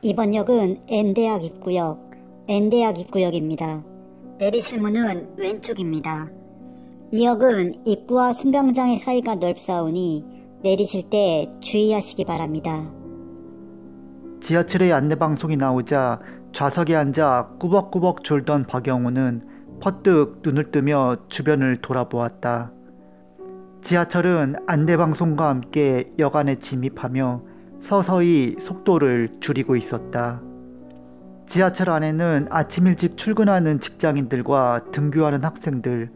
이번 역은 N대학 입구역, N대학 입구역입니다. 내리실 문은 왼쪽입니다. 이 역은 입구와 승강장의 사이가 넓사오니 내리실 때 주의하시기 바랍니다. 지하철의 안내방송이 나오자 좌석에 앉아 꾸벅꾸벅 졸던 박영호는 퍼뜩 눈을 뜨며 주변을 돌아보았다. 지하철은 안내방송과 함께 역 안에 진입하며 서서히 속도를 줄이고 있었다. 지하철 안에는 아침 일찍 출근하는 직장인들과 등교하는 학생들,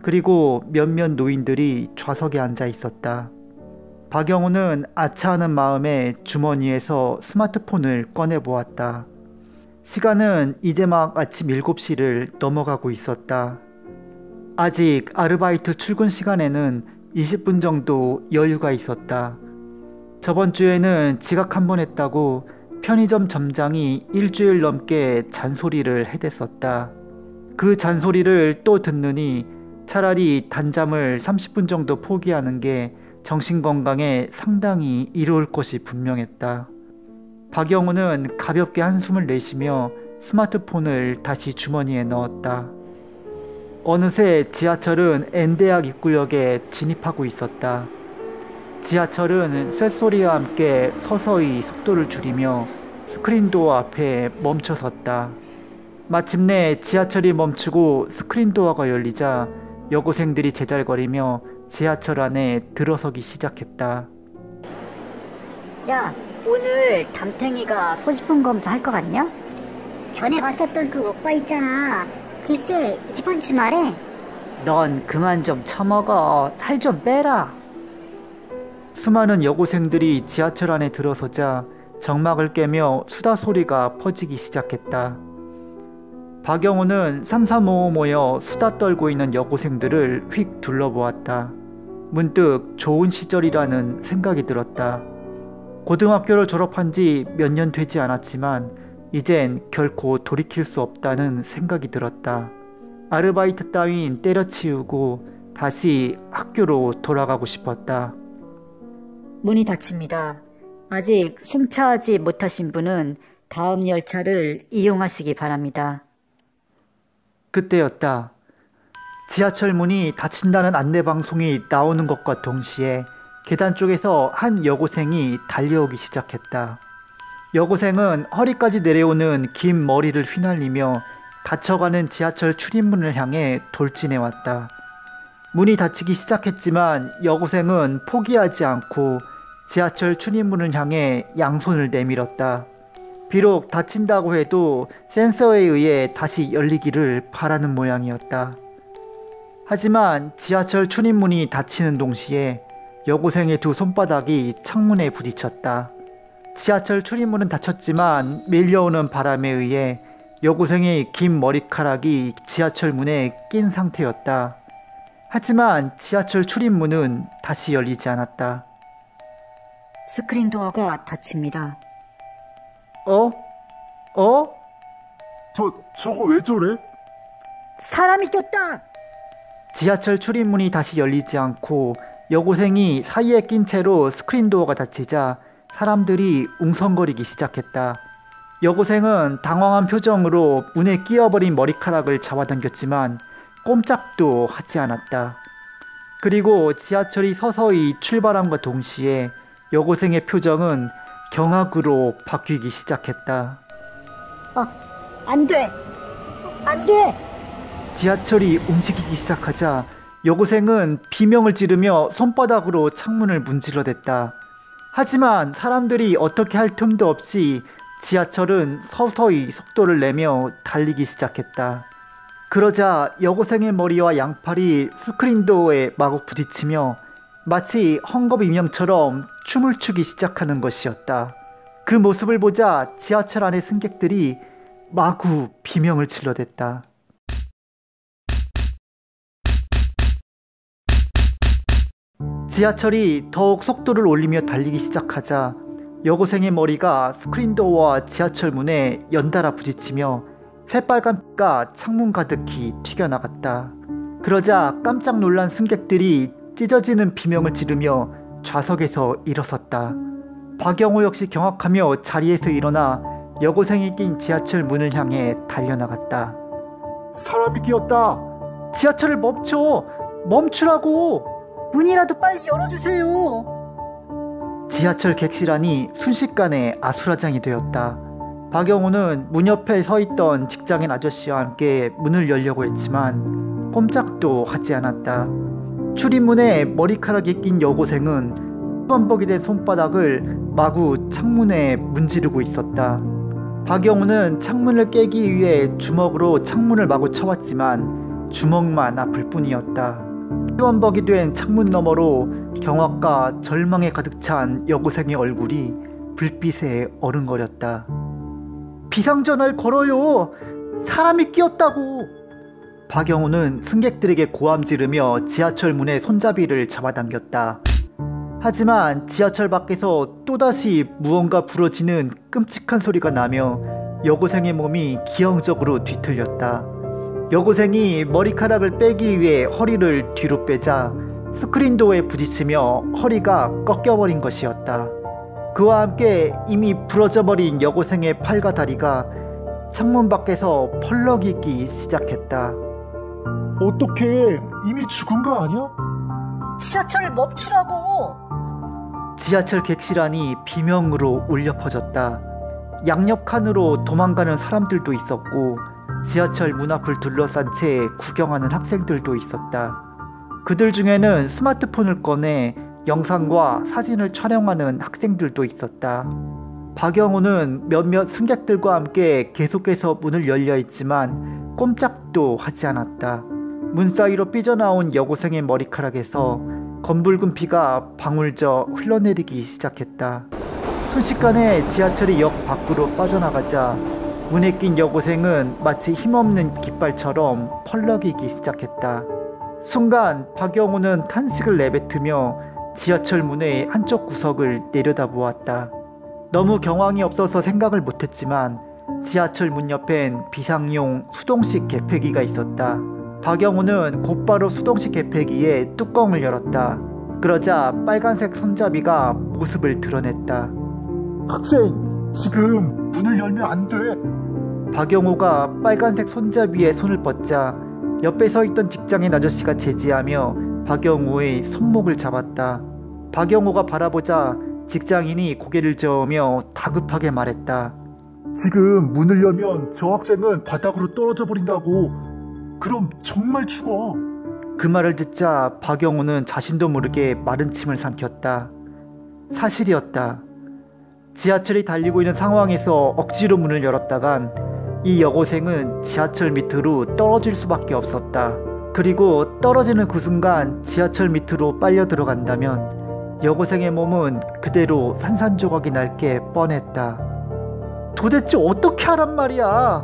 그리고 몇몇 노인들이 좌석에 앉아 있었다. 박영호는 아차하는 마음에 주머니에서 스마트폰을 꺼내보았다. 시간은 이제 막 아침 7시를 넘어가고 있었다. 아직 아르바이트 출근 시간에는 20분 정도 여유가 있었다. 저번 주에는 지각 한 번 했다고 편의점 점장이 일주일 넘게 잔소리를 해댔었다. 그 잔소리를 또 듣느니 차라리 단잠을 30분 정도 포기하는 게 정신건강에 상당히 이로울 것이 분명했다. 박영호는 가볍게 한숨을 내쉬며 스마트폰을 다시 주머니에 넣었다. 어느새 지하철은 N대학 입구역에 진입하고 있었다. 지하철은 쇳소리와 함께 서서히 속도를 줄이며 스크린도어 앞에 멈춰섰다. 마침내 지하철이 멈추고 스크린도어가 열리자 여고생들이 제잘거리며 지하철 안에 들어서기 시작했다. 야, 오늘 담탱이가 소지품 검사 할 것 같냐? 전에 봤었던 그 오빠 있잖아. 글쎄 이번 주말에. 넌 그만 좀 처먹어. 살 좀 빼라. 수많은 여고생들이 지하철 안에 들어서자 정막을 깨며 수다 소리가 퍼지기 시작했다. 박영호는 삼삼오오 모여 수다 떨고 있는 여고생들을 휙 둘러보았다. 문득 좋은 시절이라는 생각이 들었다. 고등학교를 졸업한 지 몇 년 되지 않았지만 이젠 결코 돌이킬 수 없다는 생각이 들었다. 아르바이트 따윈 때려치우고 다시 학교로 돌아가고 싶었다. 문이 닫힙니다. 아직 승차하지 못하신 분은 다음 열차를 이용하시기 바랍니다. 그때였다. 지하철 문이 닫힌다는 안내방송이 나오는 것과 동시에 계단 쪽에서 한 여고생이 달려오기 시작했다. 여고생은 허리까지 내려오는 긴 머리를 휘날리며 닫혀가는 지하철 출입문을 향해 돌진해왔다. 문이 닫히기 시작했지만 여고생은 포기하지 않고 지하철 출입문을 향해 양손을 내밀었다. 비록 닫힌다고 해도 센서에 의해 다시 열리기를 바라는 모양이었다. 하지만 지하철 출입문이 닫히는 동시에 여고생의 두 손바닥이 창문에 부딪혔다. 지하철 출입문은 닫혔지만 밀려오는 바람에 의해 여고생의 긴 머리카락이 지하철 문에 낀 상태였다. 하지만 지하철 출입문은 다시 열리지 않았다. 스크린도어가 닫힙니다. 저거 왜 저래? 사람이 꼈다! 지하철 출입문이 다시 열리지 않고 여고생이 사이에 낀 채로 스크린도어가 닫히자 사람들이 웅성거리기 시작했다. 여고생은 당황한 표정으로 문에 끼어버린 머리카락을 잡아당겼지만 꼼짝도 하지 않았다. 그리고 지하철이 서서히 출발함과 동시에 여고생의 표정은 경악으로 바뀌기 시작했다. 안 돼! 안 돼! 지하철이 움직이기 시작하자 여고생은 비명을 지르며 손바닥으로 창문을 문질러댔다. 하지만 사람들이 어떻게 할 틈도 없이 지하철은 서서히 속도를 내며 달리기 시작했다. 그러자 여고생의 머리와 양팔이 스크린도어에 마구 부딪히며 마치 헝겊 인형처럼 춤을 추기 시작하는 것이었다. 그 모습을 보자 지하철 안의 승객들이 마구 비명을 질러댔다. 지하철이 더욱 속도를 올리며 달리기 시작하자 여고생의 머리가 스크린도어와 지하철 문에 연달아 부딪히며 새빨간 피가 창문 가득히 튀겨나갔다. 그러자 깜짝 놀란 승객들이 찢어지는 비명을 지르며 좌석에서 일어섰다. 박영호 역시 경악하며 자리에서 일어나 여고생이 낀 지하철 문을 향해 달려나갔다. 사람이 끼었다. 지하철을 멈춰! 멈추라고! 문이라도 빨리 열어주세요. 지하철 객실 안이 순식간에 아수라장이 되었다. 박영호는 문 옆에 서 있던 직장인 아저씨와 함께 문을 열려고 했지만 꼼짝도 하지 않았다. 출입문에 머리카락이 낀 여고생은 수건벅이 된 손바닥을 마구 창문에 문지르고 있었다. 박영호는 창문을 깨기 위해 주먹으로 창문을 마구 쳐왔지만 주먹만 아플 뿐이었다. 수건벅이 된 창문 너머로 경악과 절망에 가득 찬 여고생의 얼굴이 불빛에 어른거렸다. 비상전화를 걸어요! 사람이 끼었다고! 박영호는 승객들에게 고함 지르며 지하철 문의 손잡이를 잡아당겼다. 하지만 지하철 밖에서 또다시 무언가 부러지는 끔찍한 소리가 나며 여고생의 몸이 기형적으로 뒤틀렸다. 여고생이 머리카락을 빼기 위해 허리를 뒤로 빼자 스크린도어에 부딪히며 허리가 꺾여버린 것이었다. 그와 함께 이미 부러져버린 여고생의 팔과 다리가 창문 밖에서 펄럭이기 시작했다. 어떡해. 이미 죽은 거 아니야? 지하철을 멈추라고. 지하철 객실 안이 비명으로 울려 퍼졌다. 양옆 칸으로 도망가는 사람들도 있었고 지하철 문 앞을 둘러싼 채 구경하는 학생들도 있었다. 그들 중에는 스마트폰을 꺼내 영상과 사진을 촬영하는 학생들도 있었다. 박영호는 몇몇 승객들과 함께 계속해서 문을 열려 있지만 꼼짝도 하지 않았다. 문 사이로 삐져나온 여고생의 머리카락에서 검붉은 피가 방울져 흘러내리기 시작했다. 순식간에 지하철이 역 밖으로 빠져나가자 문에 낀 여고생은 마치 힘없는 깃발처럼 펄럭이기 시작했다. 순간 박영호는 탄식을 내뱉으며 지하철 문의 한쪽 구석을 내려다보았다. 너무 경황이 없어서 생각을 못했지만 지하철 문 옆엔 비상용 수동식 개폐기가 있었다. 박영호는 곧바로 수동식 개폐기의 뚜껑을 열었다. 그러자 빨간색 손잡이가 모습을 드러냈다. 학생, 지금 문을 열면 안 돼. 박영호가 빨간색 손잡이에 손을 뻗자 옆에 서 있던 직장인 아저씨가 제지하며 박영호의 손목을 잡았다. 박영호가 바라보자 직장인이 고개를 저으며 다급하게 말했다. 지금 문을 열면 저 학생은 바닥으로 떨어져 버린다고. 그럼 정말 죽어. 그 말을 듣자 박영호는 자신도 모르게 마른 침을 삼켰다. 사실이었다. 지하철이 달리고 있는 상황에서 억지로 문을 열었다간 이 여고생은 지하철 밑으로 떨어질 수밖에 없었다. 그리고 떨어지는 그 순간 지하철 밑으로 빨려 들어간다면 여고생의 몸은 그대로 산산조각이 날 게 뻔했다. 도대체 어떻게 하란 말이야?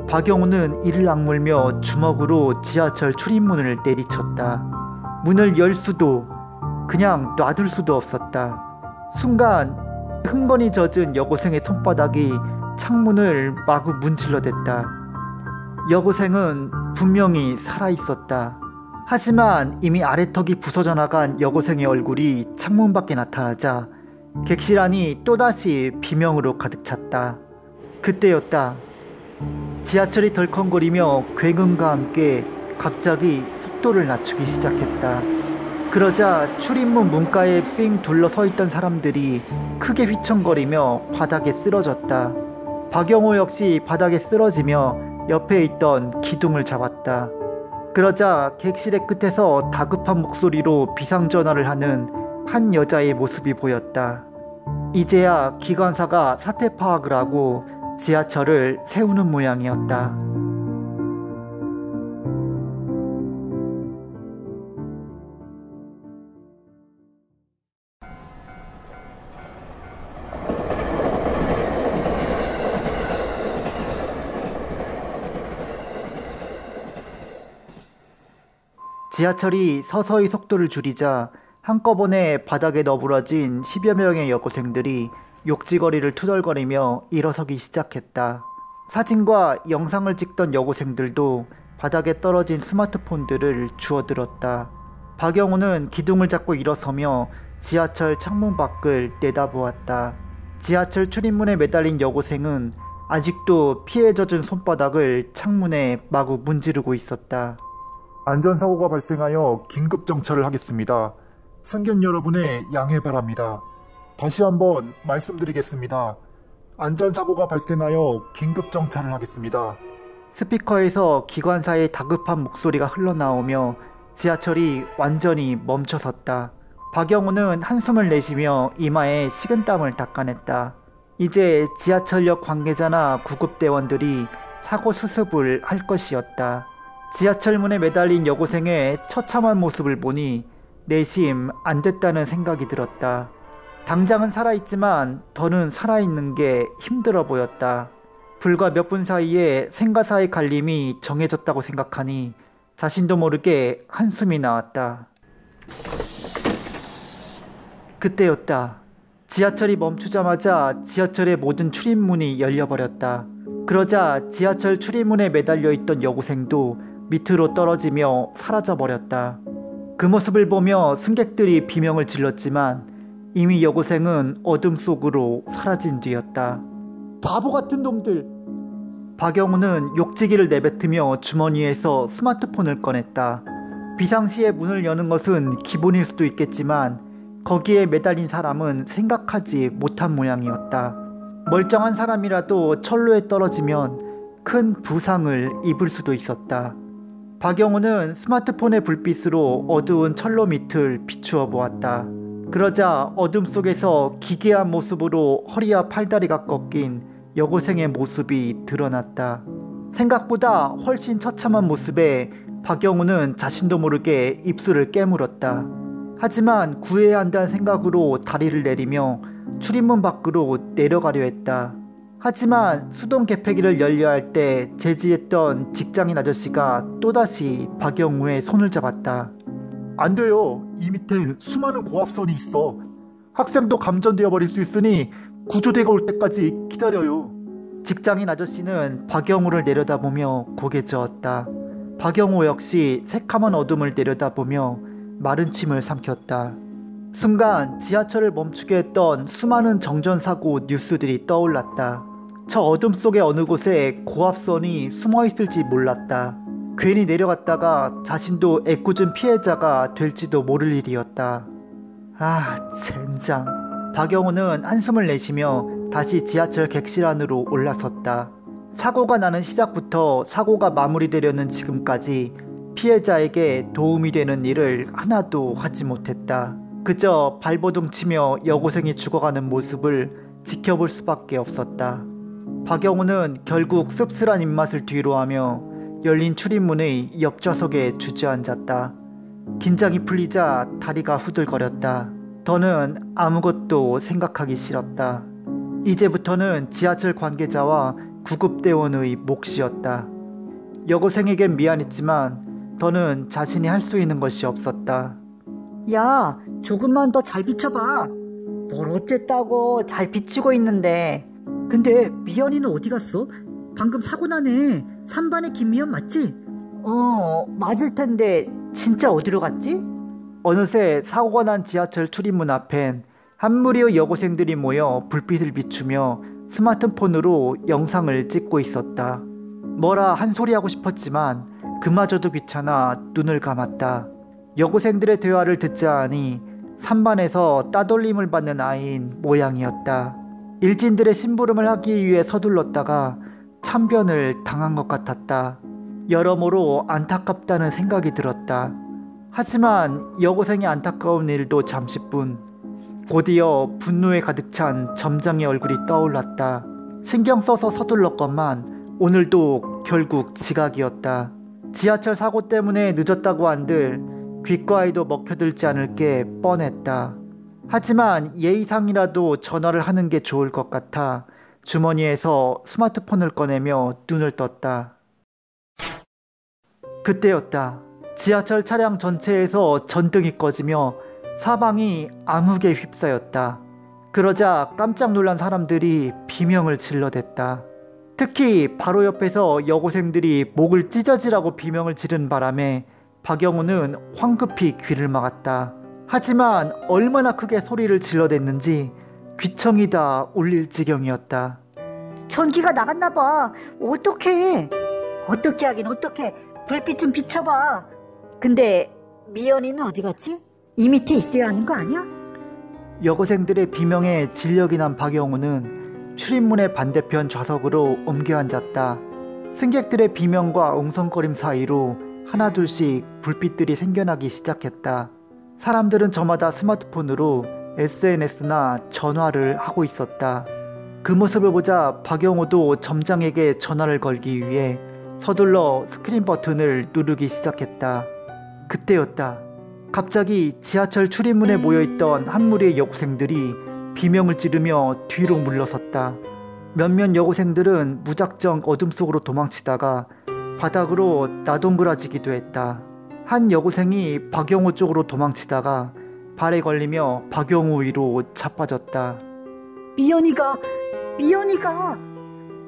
박영호는 이를 악물며 주먹으로 지하철 출입문을 내리쳤다. 문을 열 수도 그냥 놔둘 수도 없었다. 순간 흥건히 젖은 여고생의 손바닥이 창문을 마구 문질러댔다. 여고생은 분명히 살아있었다. 하지만 이미 아래턱이 부서져 나간 여고생의 얼굴이 창문 밖에 나타나자 객실 안이 또다시 비명으로 가득 찼다. 그때였다. 지하철이 덜컹거리며 굉음과 함께 갑자기 속도를 낮추기 시작했다. 그러자 출입문 문가에 삥 둘러서 있던 사람들이 크게 휘청거리며 바닥에 쓰러졌다. 박영호 역시 바닥에 쓰러지며 옆에 있던 기둥을 잡았다. 그러자 객실의 끝에서 다급한 목소리로 비상전화를 하는 한 여자의 모습이 보였다. 이제야 기관사가 사태 파악을 하고 지하철을 세우는 모양이었다. 지하철이 서서히 속도를 줄이자 한꺼번에 바닥에 너부러진 10여 명의 여고생들이 욕지거리를 투덜거리며 일어서기 시작했다. 사진과 영상을 찍던 여고생들도 바닥에 떨어진 스마트폰들을 주워들었다. 박영호는 기둥을 잡고 일어서며 지하철 창문 밖을 내다보았다. 지하철 출입문에 매달린 여고생은 아직도 피에 젖은 손바닥을 창문에 마구 문지르고 있었다. 안전사고가 발생하여 긴급 정차를 하겠습니다. 승객 여러분의 양해 바랍니다. 다시 한번 말씀드리겠습니다. 안전사고가 발생하여 긴급 정차를 하겠습니다. 스피커에서 기관사의 다급한 목소리가 흘러나오며 지하철이 완전히 멈춰섰다. 박영우는 한숨을 내쉬며 이마에 식은땀을 닦아냈다. 이제 지하철역 관계자나 구급대원들이 사고 수습을 할 것이었다. 지하철 문에 매달린 여고생의 처참한 모습을 보니 내심 안 됐다는 생각이 들었다. 당장은 살아있지만 더는 살아있는 게 힘들어 보였다. 불과 몇 분 사이에 생과사의 갈림이 정해졌다고 생각하니 자신도 모르게 한숨이 나왔다. 그때였다. 지하철이 멈추자마자 지하철의 모든 출입문이 열려버렸다. 그러자 지하철 출입문에 매달려 있던 여고생도 밑으로 떨어지며 사라져버렸다. 그 모습을 보며 승객들이 비명을 질렀지만 이미 여고생은 어둠 속으로 사라진 뒤였다. 바보 같은 놈들! 박영우는 욕지기를 내뱉으며 주머니에서 스마트폰을 꺼냈다. 비상시에 문을 여는 것은 기본일 수도 있겠지만 거기에 매달린 사람은 생각하지 못한 모양이었다. 멀쩡한 사람이라도 철로에 떨어지면 큰 부상을 입을 수도 있었다. 박영우는 스마트폰의 불빛으로 어두운 철로 밑을 비추어 보았다. 그러자 어둠 속에서 기괴한 모습으로 허리와 팔다리가 꺾인 여고생의 모습이 드러났다. 생각보다 훨씬 처참한 모습에 박영우는 자신도 모르게 입술을 깨물었다. 하지만 구해야 한다는 생각으로 다리를 내리며 출입문 밖으로 내려가려 했다. 하지만 수동 개폐기를 열려 할 때 제지했던 직장인 아저씨가 또다시 박영우의 손을 잡았다. 안 돼요. 이 밑에 수많은 고압선이 있어. 학생도 감전되어 버릴 수 있으니 구조대가 올 때까지 기다려요. 직장인 아저씨는 박영우를 내려다보며 고개 저었다. 박영우 역시 새카만 어둠을 내려다보며 마른 침을 삼켰다. 순간 지하철을 멈추게 했던 수많은 정전사고 뉴스들이 떠올랐다. 저 어둠 속의 어느 곳에 고압선이 숨어있을지 몰랐다. 괜히 내려갔다가 자신도 애꿎은 피해자가 될지도 모를 일이었다. 아, 젠장. 박영우는 한숨을 내쉬며 다시 지하철 객실 안으로 올라섰다. 사고가 나는 시작부터 사고가 마무리되려는 지금까지 피해자에게 도움이 되는 일을 하나도 하지 못했다. 그저 발버둥 치며 여고생이 죽어가는 모습을 지켜볼 수밖에 없었다. 박영우는 결국 씁쓸한 입맛을 뒤로하며 열린 출입문의 옆좌석에 주저앉았다. 긴장이 풀리자 다리가 후들거렸다. 더는 아무것도 생각하기 싫었다. 이제부터는 지하철 관계자와 구급대원의 몫이었다. 여고생에겐 미안했지만 더는 자신이 할 수 있는 것이 없었다. 야, 조금만 더 잘 비춰봐. 뭘 어쨌다고, 잘 비추고 있는데. 근데 미연이는 어디 갔어? 방금 사고 나네. 3반의 김미연 맞지? 맞을 텐데 진짜 어디로 갔지? 어느새 사고가 난 지하철 출입문 앞엔 한 무리의 여고생들이 모여 불빛을 비추며 스마트폰으로 영상을 찍고 있었다. 뭐라 한 소리 하고 싶었지만 그마저도 귀찮아 눈을 감았다. 여고생들의 대화를 듣자 하니 3반에서 따돌림을 받는 아이인 모양이었다. 일진들의 심부름을 하기 위해 서둘렀다가 참변을 당한 것 같았다. 여러모로 안타깝다는 생각이 들었다. 하지만 여고생의 안타까운 일도 잠시뿐. 곧이어 분노에 가득 찬 점장의 얼굴이 떠올랐다. 신경 써서 서둘렀건만 오늘도 결국 지각이었다. 지하철 사고 때문에 늦었다고 한들 귓가에도 먹혀들지 않을 게 뻔했다. 하지만 예의상이라도 전화를 하는 게 좋을 것 같아 주머니에서 스마트폰을 꺼내며 눈을 떴다. 그때였다. 지하철 차량 전체에서 전등이 꺼지며 사방이 암흑에 휩싸였다. 그러자 깜짝 놀란 사람들이 비명을 질러댔다. 특히 바로 옆에서 여고생들이 목을 찢어지라고 비명을 지른 바람에 박영우는 황급히 귀를 막았다. 하지만 얼마나 크게 소리를 질러댔는지 귀청이 다 울릴 지경이었다. 전기가 나갔나 봐. 어떡해. 어떻게 하긴 어떡해. 불빛 좀 비춰봐. 근데 미연이는 어디 갔지? 이 밑에 있어야 하는 거 아니야? 여고생들의 비명에 진력이 난 박영우는 출입문의 반대편 좌석으로 옮겨 앉았다. 승객들의 비명과 웅성거림 사이로 하나둘씩 불빛들이 생겨나기 시작했다. 사람들은 저마다 스마트폰으로 SNS나 전화를 하고 있었다. 그 모습을 보자 박영우도 점장에게 전화를 걸기 위해 서둘러 스크린 버튼을 누르기 시작했다. 그때였다. 갑자기 지하철 출입문에 모여있던 한 무리의 여고생들이 비명을 지르며 뒤로 물러섰다. 몇몇 여고생들은 무작정 어둠 속으로 도망치다가 바닥으로 나동그라지기도 했다. 한 여고생이 박영우 쪽으로 도망치다가 발에 걸리며 박영우 위로 자빠졌다. 미연이가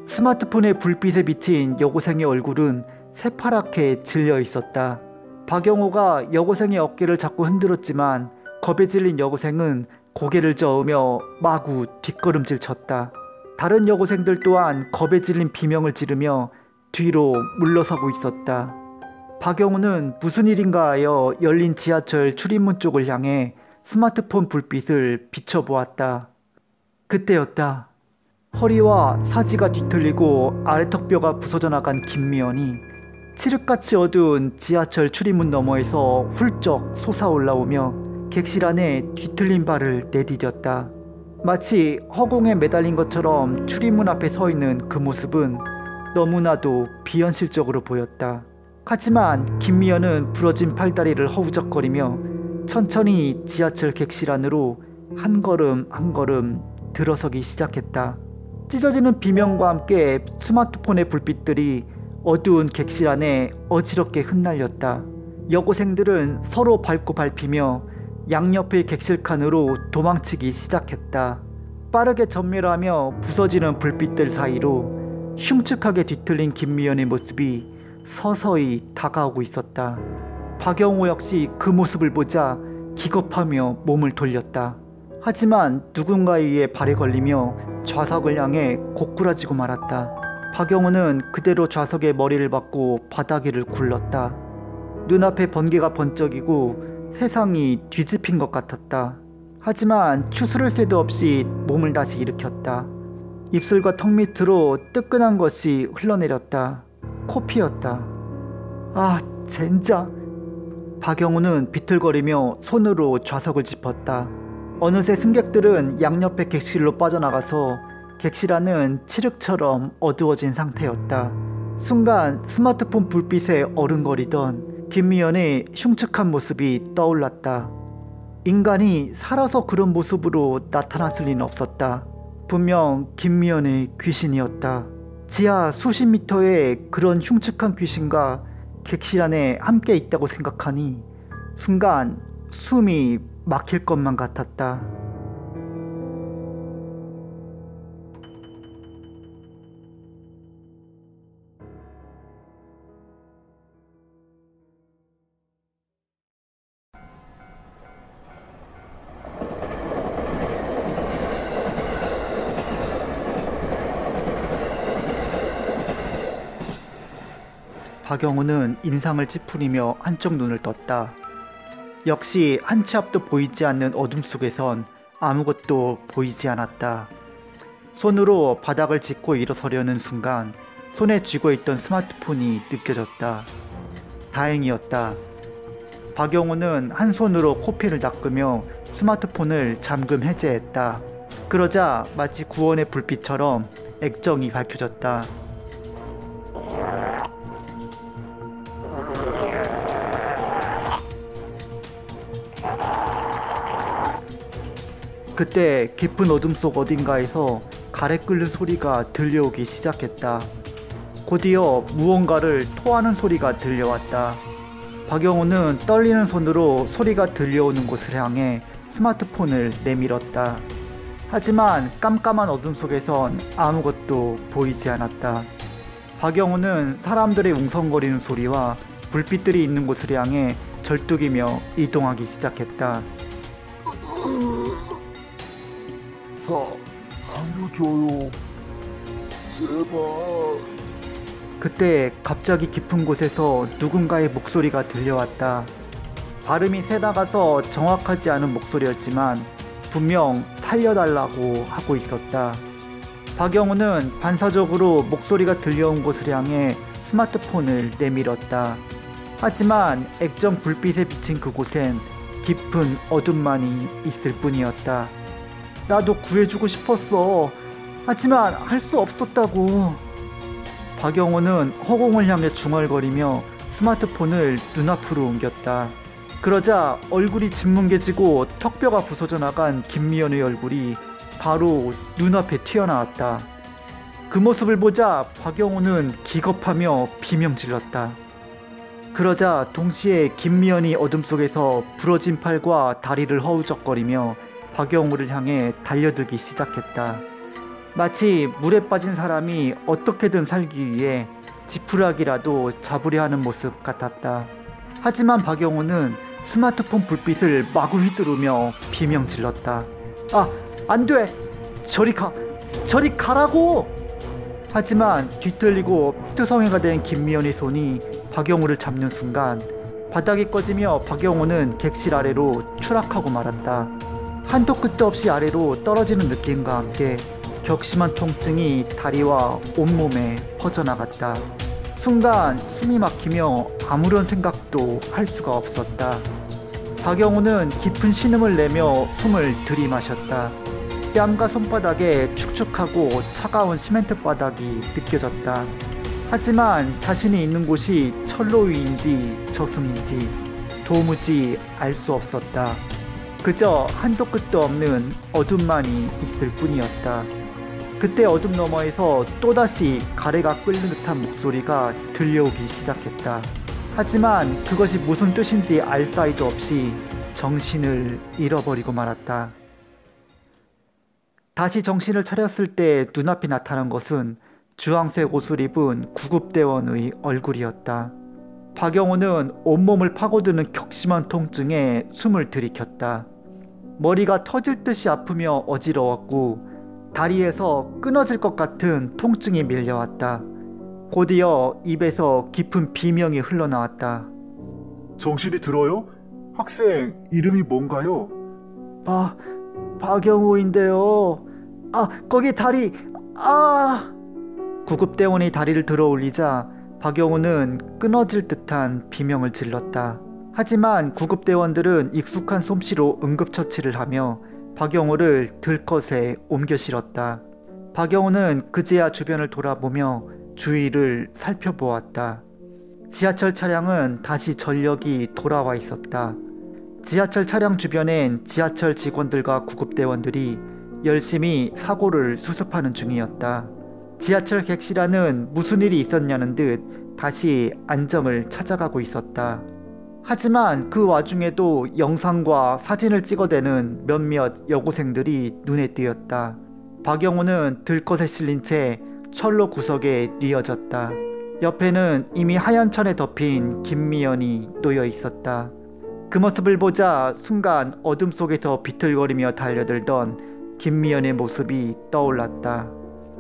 스마트폰의 불빛에 비친 여고생의 얼굴은 새파랗게 질려 있었다. 박영우가 여고생의 어깨를 자꾸 흔들었지만 겁에 질린 여고생은 고개를 저으며 마구 뒷걸음질 쳤다. 다른 여고생들 또한 겁에 질린 비명을 지르며 뒤로 물러서고 있었다. 박영우는 무슨 일인가 하여 열린 지하철 출입문 쪽을 향해 스마트폰 불빛을 비춰보았다. 그때였다. 허리와 사지가 뒤틀리고 아래턱뼈가 부서져 나간 김미연이 칠흑같이 어두운 지하철 출입문 너머에서 훌쩍 솟아올라오며 객실 안에 뒤틀린 발을 내디뎠다. 마치 허공에 매달린 것처럼 출입문 앞에 서 있는 그 모습은 너무나도 비현실적으로 보였다. 하지만 김미연은 부러진 팔다리를 허우적거리며 천천히 지하철 객실 안으로 한 걸음 한 걸음 들어서기 시작했다. 찢어지는 비명과 함께 스마트폰의 불빛들이 어두운 객실 안에 어지럽게 흩날렸다. 여고생들은 서로 밟고 밟히며 양옆의 객실 칸으로 도망치기 시작했다. 빠르게 전멸하며 부서지는 불빛들 사이로 흉측하게 뒤틀린 김미연의 모습이 서서히 다가오고 있었다. 박영우 역시 그 모습을 보자 기겁하며 몸을 돌렸다. 하지만 누군가에 의해 발에 걸리며 좌석을 향해 고꾸라지고 말았다. 박영우는 그대로 좌석에 머리를 박고 바닥위를 굴렀다. 눈앞에 번개가 번쩍이고 세상이 뒤집힌 것 같았다. 하지만 추스를 새도 없이 몸을 다시 일으켰다. 입술과 턱 밑으로 뜨끈한 것이 흘러내렸다. 코피였다. 아, 젠장. 박영우는 비틀거리며 손으로 좌석을 짚었다. 어느새 승객들은 양옆의 객실로 빠져나가서 객실 안은 칠흑처럼 어두워진 상태였다. 순간 스마트폰 불빛에 어른거리던 김미연의 흉측한 모습이 떠올랐다. 인간이 살아서 그런 모습으로 나타났을 리는 없었다. 분명 김미연의 귀신이었다. 지하 수십 미터의 그런 흉측한 귀신과 객실 안에 함께 있다고 생각하니 순간 숨이 막힐 것만 같았다. 박영우는 인상을 찌푸리며 한쪽 눈을 떴다. 역시 한 치 앞도 보이지 않는 어둠 속에선 아무것도 보이지 않았다. 손으로 바닥을 짚고 일어서려는 순간 손에 쥐고 있던 스마트폰이 느껴졌다. 다행이었다. 박영우는 한 손으로 코피를 닦으며 스마트폰을 잠금 해제했다. 그러자 마치 구원의 불빛처럼 액정이 밝혀졌다. 그때 깊은 어둠 속 어딘가에서 가래 끓는 소리가 들려오기 시작했다. 곧이어 무언가를 토하는 소리가 들려왔다. 박영우는 떨리는 손으로 소리가 들려오는 곳을 향해 스마트폰을 내밀었다. 하지만 깜깜한 어둠 속에선 아무것도 보이지 않았다. 박영우는 사람들의 웅성거리는 소리와 불빛들이 있는 곳을 향해 절뚝이며 이동하기 시작했다. 의사, 살려줘요. 제발. 그때 갑자기 깊은 곳에서 누군가의 목소리가 들려왔다. 발음이 새나가서 정확하지 않은 목소리였지만 분명 살려달라고 하고 있었다. 박영호는 반사적으로 목소리가 들려온 곳을 향해 스마트폰을 내밀었다. 하지만 액정 불빛에 비친 그곳엔 깊은 어둠만이 있을 뿐이었다. 나도 구해주고 싶었어. 하지만 할 수 없었다고. 박영호는 허공을 향해 중얼거리며 스마트폰을 눈앞으로 옮겼다. 그러자 얼굴이 짓뭉개지고 턱뼈가 부서져 나간 김미연의 얼굴이 바로 눈앞에 튀어나왔다. 그 모습을 보자 박영호는 기겁하며 비명 질렀다. 그러자 동시에 김미연이 어둠 속에서 부러진 팔과 다리를 허우적거리며 박영호를 향해 달려들기 시작했다. 마치 물에 빠진 사람이 어떻게든 살기 위해 지푸라기라도 잡으려 하는 모습 같았다. 하지만 박영호는 스마트폰 불빛을 마구 휘두르며 비명 질렀다. 아, 안 돼! 저리 가라고! 하지만 뒤틀리고 피투성이가 된 김미연의 손이 박영호를 잡는 순간 바닥이 꺼지며 박영호는 객실 아래로 추락하고 말았다. 한도 끝도 없이 아래로 떨어지는 느낌과 함께 격심한 통증이 다리와 온몸에 퍼져나갔다. 순간 숨이 막히며 아무런 생각도 할 수가 없었다. 박영호는 깊은 신음을 내며 숨을 들이마셨다. 뺨과 손바닥에 축축하고 차가운 시멘트 바닥이 느껴졌다. 하지만 자신이 있는 곳이 철로 위인지 저승인지 도무지 알 수 없었다. 그저 한도 끝도 없는 어둠만이 있을 뿐이었다. 그때 어둠 너머에서 또다시 가래가 끓는 듯한 목소리가 들려오기 시작했다. 하지만 그것이 무슨 뜻인지 알 사이도 없이 정신을 잃어버리고 말았다. 다시 정신을 차렸을 때 눈앞에 나타난 것은 주황색 옷을 입은 구급대원의 얼굴이었다. 박영호는 온몸을 파고드는 격심한 통증에 숨을 들이켰다. 머리가 터질 듯이 아프며 어지러웠고 다리에서 끊어질 것 같은 통증이 밀려왔다. 곧이어 입에서 깊은 비명이 흘러나왔다. 정신이 들어요? 학생 이름이 뭔가요? 박영호인데요. 거기 다리. 구급대원이 다리를 들어 올리자 박영호는 끊어질 듯한 비명을 질렀다. 하지만 구급대원들은 익숙한 솜씨로 응급처치를 하며 박영호를 들것에 옮겨 실었다. 박영호는 그제야 주변을 돌아보며 주위를 살펴보았다. 지하철 차량은 다시 전력이 돌아와 있었다. 지하철 차량 주변엔 지하철 직원들과 구급대원들이 열심히 사고를 수습하는 중이었다. 지하철 객실 안은 무슨 일이 있었냐는 듯 다시 안정을 찾아가고 있었다. 하지만 그 와중에도 영상과 사진을 찍어대는 몇몇 여고생들이 눈에 띄었다. 박영호는 들것에 실린 채 철로 구석에 뉘어졌다. 옆에는 이미 하얀 천에 덮인 김미연이 놓여 있었다. 그 모습을 보자 순간 어둠 속에서 비틀거리며 달려들던 김미연의 모습이 떠올랐다.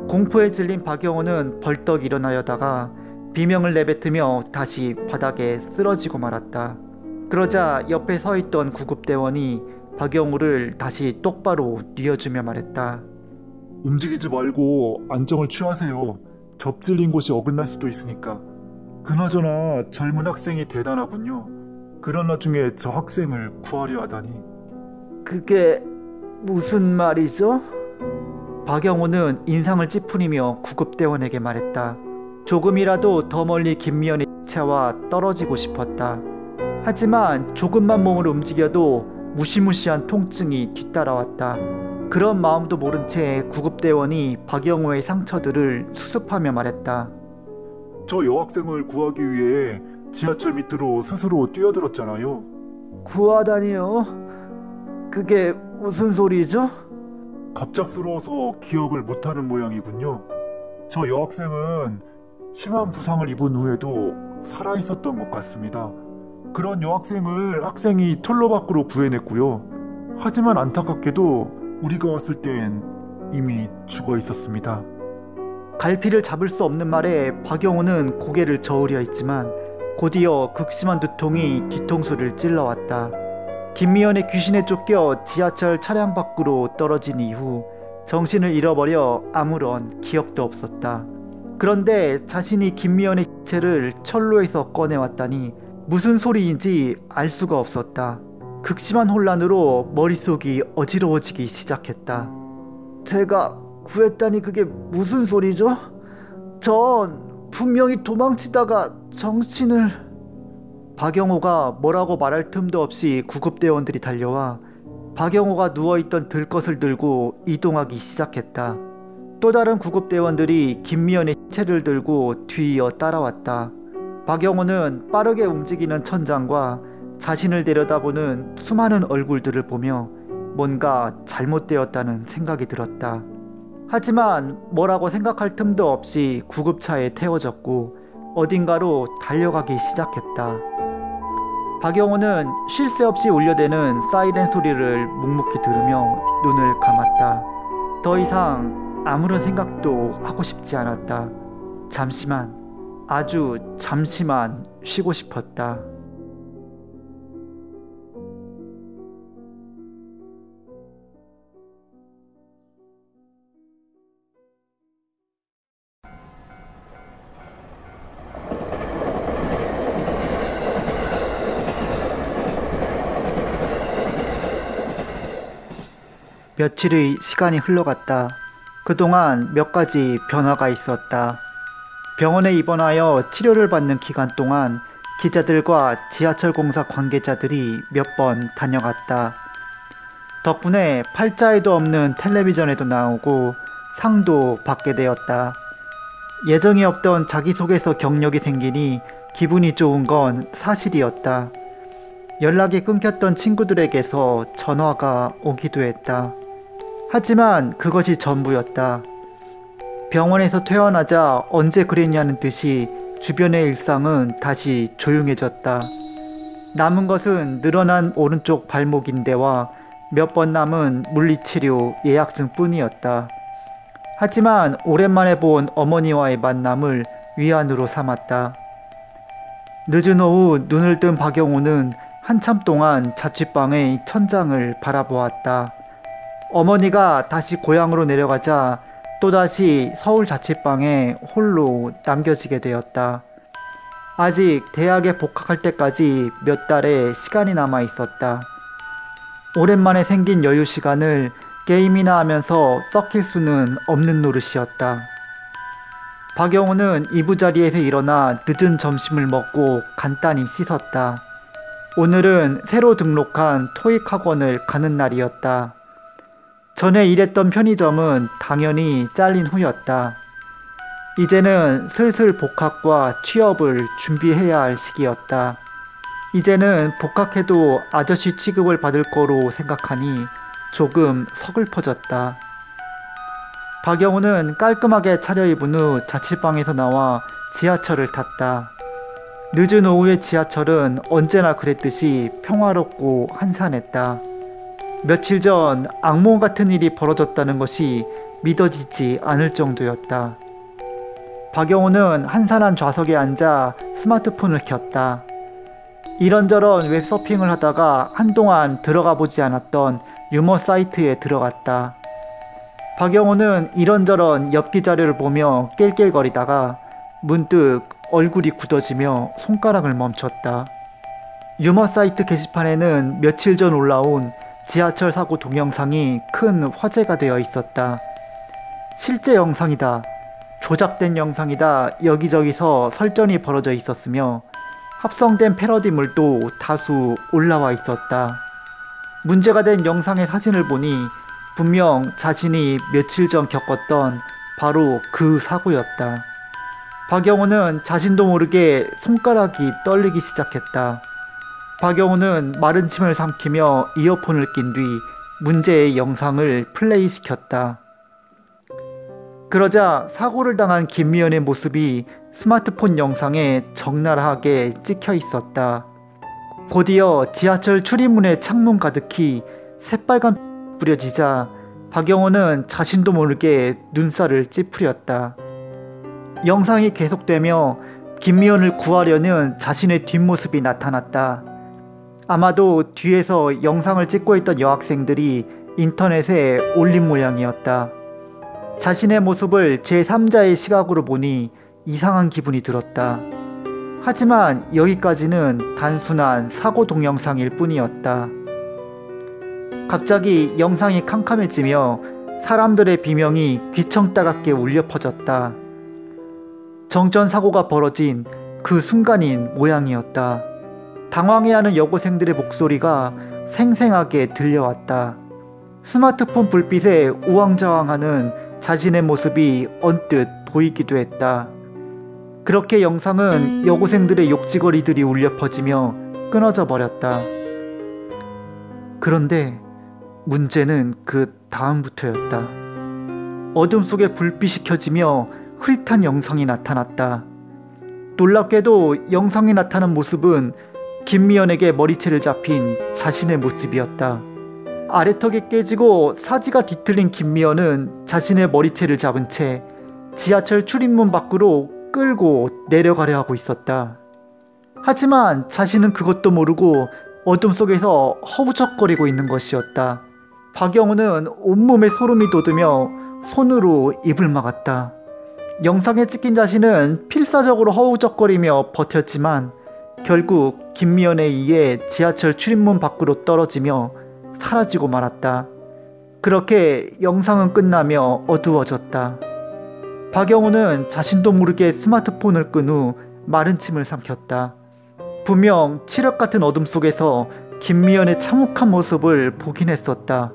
공포에 질린 박영호는 벌떡 일어나려다가 비명을 내뱉으며 다시 바닥에 쓰러지고 말았다. 그러자 옆에 서 있던 구급대원이 박영호를 다시 똑바로 뉘어주며 말했다. 움직이지 말고 안정을 취하세요. 접질린 곳이 어긋날 수도 있으니까. 그나저나 젊은 학생이 대단하군요. 그런 나중에 저 학생을 구하려 하다니. 그게 무슨 말이죠? 박영호는 인상을 찌푸리며 구급대원에게 말했다. 조금이라도 더 멀리 김미연의 차와 떨어지고 싶었다. 하지만 조금만 몸을 움직여도 무시무시한 통증이 뒤따라왔다. 그런 마음도 모른 채 구급대원이 박영호의 상처들을 수습하며 말했다. 저 여학생을 구하기 위해 지하철 밑으로 스스로 뛰어들었잖아요. 구하다니요? 그게 무슨 소리죠? 갑작스러워서 기억을 못하는 모양이군요. 저 여학생은 심한 부상을 입은 후에도 살아있었던 것 같습니다. 그런 여학생을 학생이 철로 밖으로 구해냈고요. 하지만 안타깝게도 우리가 왔을 땐 이미 죽어 있었습니다. 갈피를 잡을 수 없는 말에 박영호는 고개를 저으려 했지만 곧이어 극심한 두통이 뒤통수를 찔러왔다. 김미연의 귀신에 쫓겨 지하철 차량 밖으로 떨어진 이후 정신을 잃어버려 아무런 기억도 없었다. 그런데 자신이 김미연의 시체를 철로에서 꺼내왔다니 무슨 소리인지 알 수가 없었다. 극심한 혼란으로 머릿속이 어지러워지기 시작했다. 제가 구했다니 그게 무슨 소리죠? 전 분명히 도망치다가 정신을... 박영호가 뭐라고 말할 틈도 없이 구급대원들이 달려와 박영호가 누워있던 들것을 들고 이동하기 시작했다. 또 다른 구급대원들이 김미연의 시체를 들고 뒤이어 따라왔다. 박영호는 빠르게 움직이는 천장과 자신을 내려다보는 수많은 얼굴들을 보며 뭔가 잘못되었다는 생각이 들었다. 하지만 뭐라고 생각할 틈도 없이 구급차에 태워졌고 어딘가로 달려가기 시작했다. 박영호는 쉴 새 없이 울려대는 사이렌 소리를 묵묵히 들으며 눈을 감았다. 더 이상 아무런 생각도 하고 싶지 않았다. 잠시만, 아주 잠시만 쉬고 싶었다. 며칠의 시간이 흘러갔다. 그동안 몇 가지 변화가 있었다. 병원에 입원하여 치료를 받는 기간 동안 기자들과 지하철 공사 관계자들이 몇 번 다녀갔다. 덕분에 팔자에도 없는 텔레비전에도 나오고 상도 받게 되었다. 예정이 없던 자기소개서 경력이 생기니 기분이 좋은 건 사실이었다. 연락이 끊겼던 친구들에게서 전화가 오기도 했다. 하지만 그것이 전부였다. 병원에서 퇴원하자 언제 그랬냐는 듯이 주변의 일상은 다시 조용해졌다. 남은 것은 늘어난 오른쪽 발목인대와 몇 번 남은 물리치료 예약증 뿐이었다. 하지만 오랜만에 본 어머니와의 만남을 위안으로 삼았다. 늦은 오후 눈을 뜬 박영호는 한참 동안 자취방의 천장을 바라보았다. 어머니가 다시 고향으로 내려가자 또다시 서울 자취방에 홀로 남겨지게 되었다. 아직 대학에 복학할 때까지 몇 달의 시간이 남아 있었다. 오랜만에 생긴 여유 시간을 게임이나 하면서 썩힐 수는 없는 노릇이었다. 박영호는 이부자리에서 일어나 늦은 점심을 먹고 간단히 씻었다. 오늘은 새로 등록한 토익 학원을 가는 날이었다. 전에 일했던 편의점은 당연히 잘린 후였다. 이제는 슬슬 복학과 취업을 준비해야 할 시기였다. 이제는 복학해도 아저씨 취급을 받을 거로 생각하니 조금 서글퍼졌다. 박영호는 깔끔하게 차려입은 후 자취방에서 나와 지하철을 탔다. 늦은 오후의 지하철은 언제나 그랬듯이 평화롭고 한산했다. 며칠 전 악몽 같은 일이 벌어졌다는 것이 믿어지지 않을 정도였다. 박영호는 한산한 좌석에 앉아 스마트폰을 켰다. 이런저런 웹서핑을 하다가 한동안 들어가 보지 않았던 유머 사이트에 들어갔다. 박영호는 이런저런 엽기 자료를 보며 낄낄거리다가 문득 얼굴이 굳어지며 손가락을 멈췄다. 유머 사이트 게시판에는 며칠 전 올라온 지하철 사고 동영상이 큰 화제가 되어 있었다. 실제 영상이다. 조작된 영상이다. 여기저기서 설전이 벌어져 있었으며 합성된 패러디물도 다수 올라와 있었다. 문제가 된 영상의 사진을 보니 분명 자신이 며칠 전 겪었던 바로 그 사고였다. 박영호는 자신도 모르게 손가락이 떨리기 시작했다. 박영호는 마른 침을 삼키며 이어폰을 낀 뒤 문제의 영상을 플레이시켰다. 그러자 사고를 당한 김미연의 모습이 스마트폰 영상에 적나라하게 찍혀 있었다. 곧이어 지하철 출입문의 창문 가득히 새빨간 뿌려지자 박영호는 자신도 모르게 눈살을 찌푸렸다. 영상이 계속되며 김미연을 구하려는 자신의 뒷모습이 나타났다. 아마도 뒤에서 영상을 찍고 있던 여학생들이 인터넷에 올린 모양이었다. 자신의 모습을 제3자의 시각으로 보니 이상한 기분이 들었다. 하지만 여기까지는 단순한 사고 동영상일 뿐이었다. 갑자기 영상이 캄캄해지며 사람들의 비명이 귀청 따갑게 울려 퍼졌다. 정전사고가 벌어진 그 순간인 모양이었다. 당황해하는 여고생들의 목소리가 생생하게 들려왔다. 스마트폰 불빛에 우왕좌왕하는 자신의 모습이 언뜻 보이기도 했다. 그렇게 영상은 여고생들의 욕지거리들이 울려 퍼지며 끊어져 버렸다. 그런데 문제는 그 다음부터였다. 어둠 속에 불빛이 켜지며 흐릿한 영상이 나타났다. 놀랍게도 영상이 나타난 모습은 김미연에게 머리채를 잡힌 자신의 모습이었다. 아래턱이 깨지고 사지가 뒤틀린 김미연은 자신의 머리채를 잡은 채 지하철 출입문 밖으로 끌고 내려가려 하고 있었다. 하지만 자신은 그것도 모르고 어둠 속에서 허우적거리고 있는 것이었다. 박영호는 온몸에 소름이 돋으며 손으로 입을 막았다. 영상에 찍힌 자신은 필사적으로 허우적거리며 버텼지만 결국 김미연에 의해 지하철 출입문 밖으로 떨어지며 사라지고 말았다. 그렇게 영상은 끝나며 어두워졌다. 박영호는 자신도 모르게 스마트폰을 끈 후 마른 침을 삼켰다. 분명 칠흑 같은 어둠 속에서 김미연의 참혹한 모습을 보긴 했었다.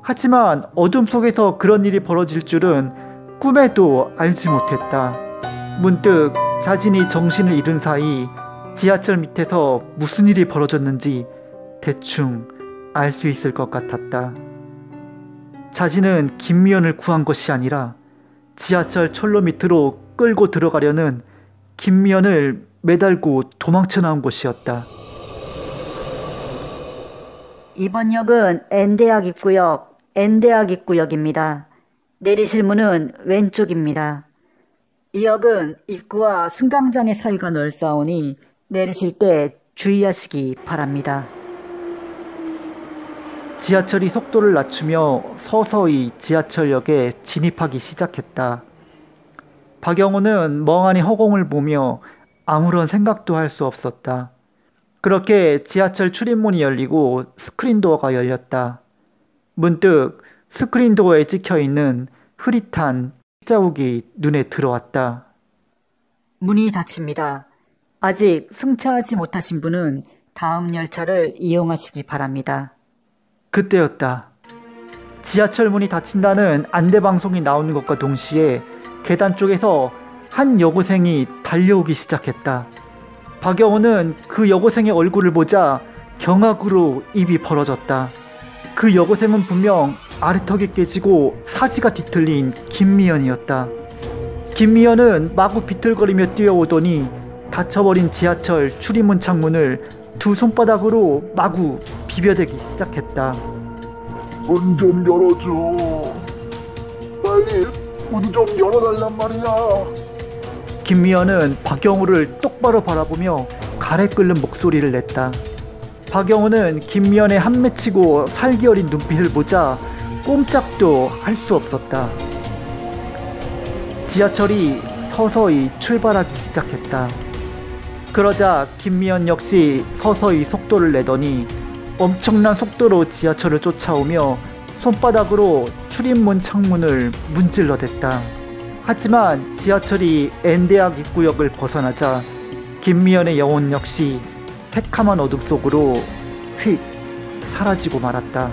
하지만 어둠 속에서 그런 일이 벌어질 줄은 꿈에도 알지 못했다. 문득 자신이 정신을 잃은 사이 지하철 밑에서 무슨 일이 벌어졌는지 대충 알 수 있을 것 같았다. 자신은 김미연을 구한 것이 아니라 지하철 철로 밑으로 끌고 들어가려는 김미연을 매달고 도망쳐 나온 것이었다. 이번 역은 N대학 입구역, N대학 입구역입니다. 내리실 문은 왼쪽입니다. 이 역은 입구와 승강장의 사이가 넓사오니 내리실 때 주의하시기 바랍니다. 지하철이 속도를 낮추며 서서히 지하철역에 진입하기 시작했다. 박영호는 멍하니 허공을 보며 아무런 생각도 할 수 없었다. 그렇게 지하철 출입문이 열리고 스크린도어가 열렸다. 문득 스크린도어에 찍혀있는 흐릿한 자국이 눈에 들어왔다. 문이 닫힙니다. 아직 승차하지 못하신 분은 다음 열차를 이용하시기 바랍니다. 그때였다. 지하철 문이 닫힌다는 안내방송이 나오는 것과 동시에 계단 쪽에서 한 여고생이 달려오기 시작했다. 박영호는 그 여고생의 얼굴을 보자 경악으로 입이 벌어졌다. 그 여고생은 분명 아래턱이 깨지고 사지가 뒤틀린 김미연이었다. 김미연은 마구 비틀거리며 뛰어오더니 닫혀버린 지하철 출입문 창문을 두 손바닥으로 마구 비벼대기 시작했다. 문 좀 열어줘. 빨리 문 좀 열어달란 말이야. 김미연은 박영호를 똑바로 바라보며 가래 끓는 목소리를 냈다. 박영호는 김미연의 한맺히고 살기 어린 눈빛을 보자 꼼짝도 할 수 없었다. 지하철이 서서히 출발하기 시작했다. 그러자 김미연 역시 서서히 속도를 내더니 엄청난 속도로 지하철을 쫓아오며 손바닥으로 출입문 창문을 문질러댔다. 하지만 지하철이 N대학 입구역을 벗어나자 김미연의 영혼 역시 새카만 어둠 속으로 휙 사라지고 말았다.